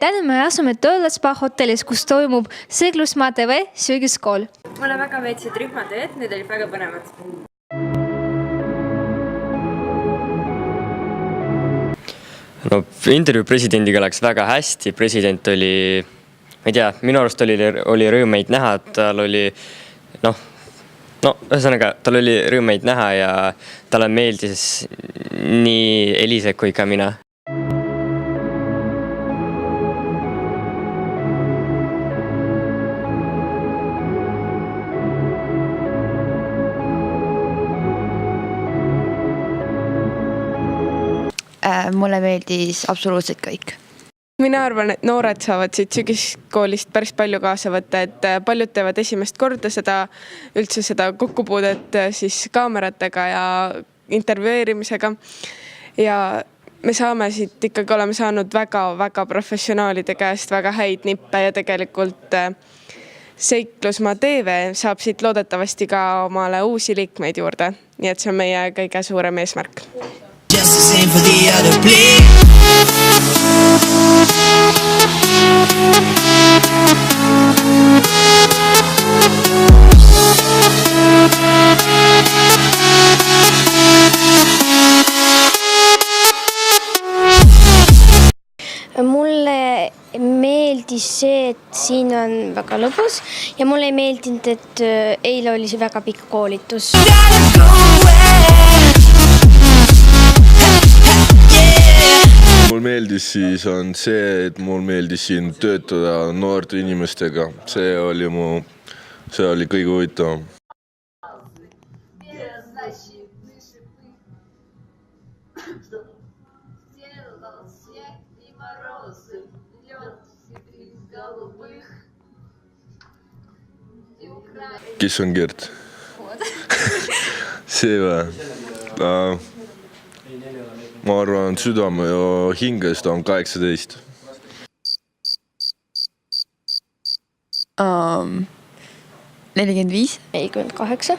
Täna me asume tööle Spa hotellis, kus toimub Seeglusmaa TV söögiskool. Mulle väga meeldisid rühmatööd, need olid väga põnevad. No, intervjuu presidendiga läks väga hästi. President oli, ma ei tea, minu arust oli rõõmeid näha, tal oli, ühesõnaga, tal oli rõõmeid näha ja talle meeldis nii Elise kui ka mina. Mulle meeldis absoluutselt kõik. Mina arvan, et noored saavad siit sügiskoolist päris palju kaasa võtta, et paljud teevad esimest korda üldse seda kokkupuudet siis kaameratega ja intervjueerimisega. Ja me saame siit ikkagi oleme saanud väga professionaalide käest väga häid nippe ja tegelikult Seeglusmaa TV saab siit loodetavasti ka omale uusi liikmeid juurde. Nii et see on meie kõige suurem eesmärk. Just the same for the other play. Mulle meeldis see, et siin on väga lõbus ja mulle ei meeldinud, et eile oli see väga pikk koolitus. Mul meeldis siis on see, et mul meeldis siin töötada noorte inimestega. See oli kõige huvitavam. Kes on Gert? See või? Ma arvan, südame ja hingest on 18. 45? 48.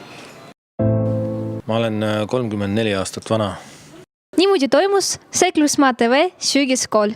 Ma olen 34 aastat vana. Niimoodi toimus Seeglusmaa TV söögiskool.